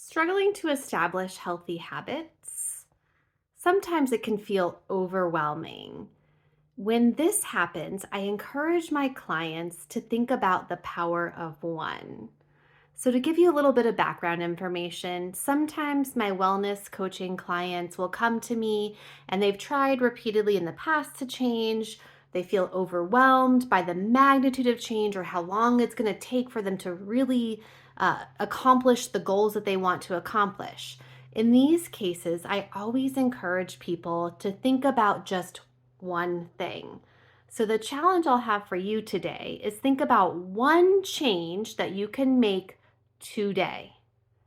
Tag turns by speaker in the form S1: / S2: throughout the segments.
S1: Struggling to establish healthy habits. Sometimes it can feel overwhelming. When this happens, I encourage my clients to think about the power of one. So, to give you a little bit of background information, sometimes my wellness coaching clients will come to me and they've tried repeatedly in the past to change. They feel overwhelmed by the magnitude of change or how long it's going to take for them to really accomplish the goals that they want to accomplish. In these cases, I always encourage people to think about just one thing. So, the challenge I'll have for you today is think about one change that you can make today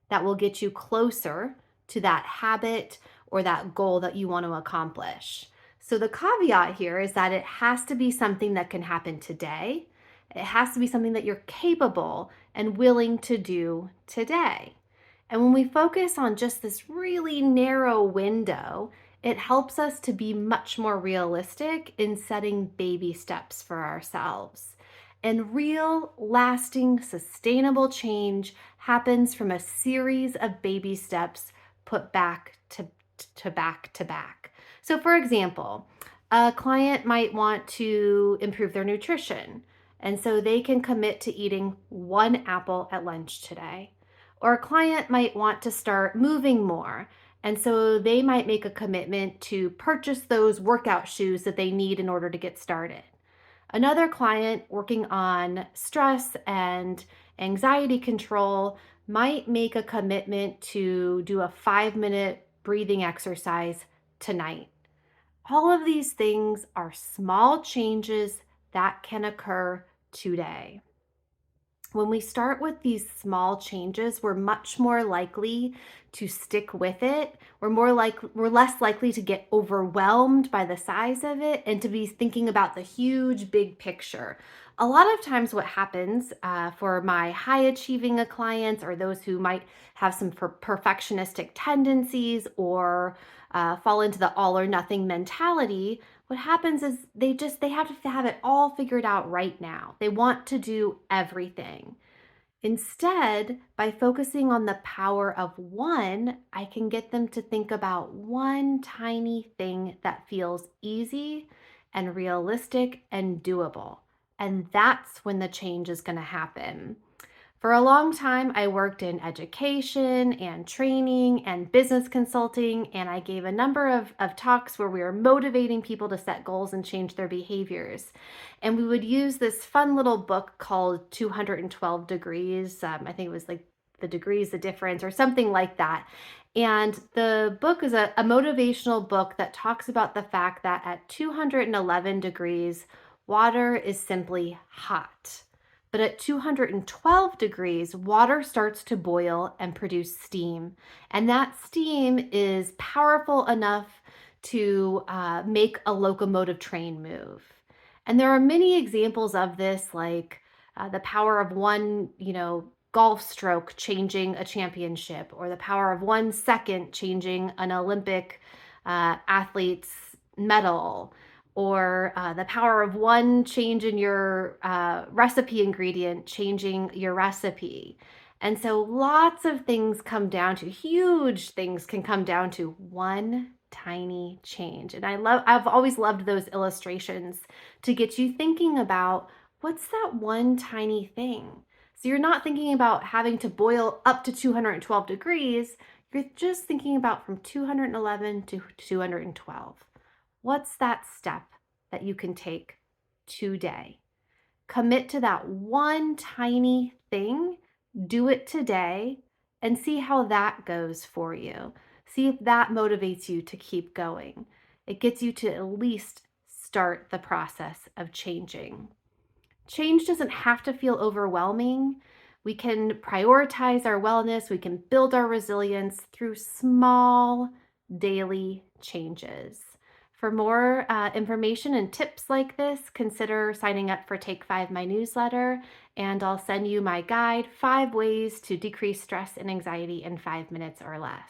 S1: that will get you closer to that habit or that goal that you want to accomplish. So, the caveat here is that it has to be something that can happen today. It has to be something that you're capable and willing to do today. And when we focus on just this really narrow window, it helps us to be much more realistic in setting baby steps for ourselves. And real, lasting, sustainable change happens from a series of baby steps put back to back to back. So, for example, a client might want to improve their nutrition, and so they can commit to eating one apple at lunch today. Or a client might want to start moving more, and so they might make a commitment to purchase those workout shoes that they need in order to get started. Another client working on stress and anxiety control might make a commitment to do a 5-minute breathing exercise tonight. All of these things are small changes that can occur today. When we start with these small changes, we're much more likely to stick with it. We're less likely to get overwhelmed by the size of it and to be thinking about the huge big picture. A lot of times what happens for my high achieving clients or those who might have some perfectionistic tendencies or fall into the all or nothing mentality, what happens is they have to have it all figured out right now. They want to do everything. Instead, by focusing on the power of one, I can get them to think about one tiny thing that feels easy and realistic and doable. And that's when the change is going to happen. For a long time, I worked in education and training and business consulting, and I gave a number of talks where we were motivating people to set goals and change their behaviors. And we would use this fun little book called 212 Degrees. I think it was like the degrees, the difference, or something like that. And the book is a motivational book that talks about the fact that at 211 degrees, water is simply hot. But at 212 degrees, water starts to boil and produce steam. And that steam is powerful enough to make a locomotive train move. And there are many examples of this, like the power of one, golf stroke changing a championship, or the power of 1 second changing an Olympic athlete's medal, or the power of one change in your recipe ingredient changing your recipe. And so lots of things come down to, huge things can come down to one tiny change. And I've always loved those illustrations to get you thinking about what's that one tiny thing. So you're not thinking about having to boil up to 212 degrees. You're just thinking about from 211 to 212. What's that step that you can take today? Commit to that one tiny thing, do it today, and see how that goes for you. See if that motivates you to keep going. It gets you to at least start the process of changing. Change doesn't have to feel overwhelming. We can prioritize our wellness, we can build our resilience through small daily changes. For more information and tips like this, consider signing up for Take 5, my newsletter, and I'll send you my guide, 5 ways to decrease stress and anxiety in 5 minutes or less.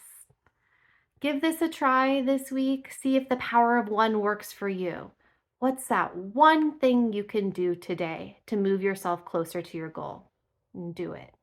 S1: Give this a try this week. See if the power of one works for you. What's that one thing you can do today to move yourself closer to your goal? Do it.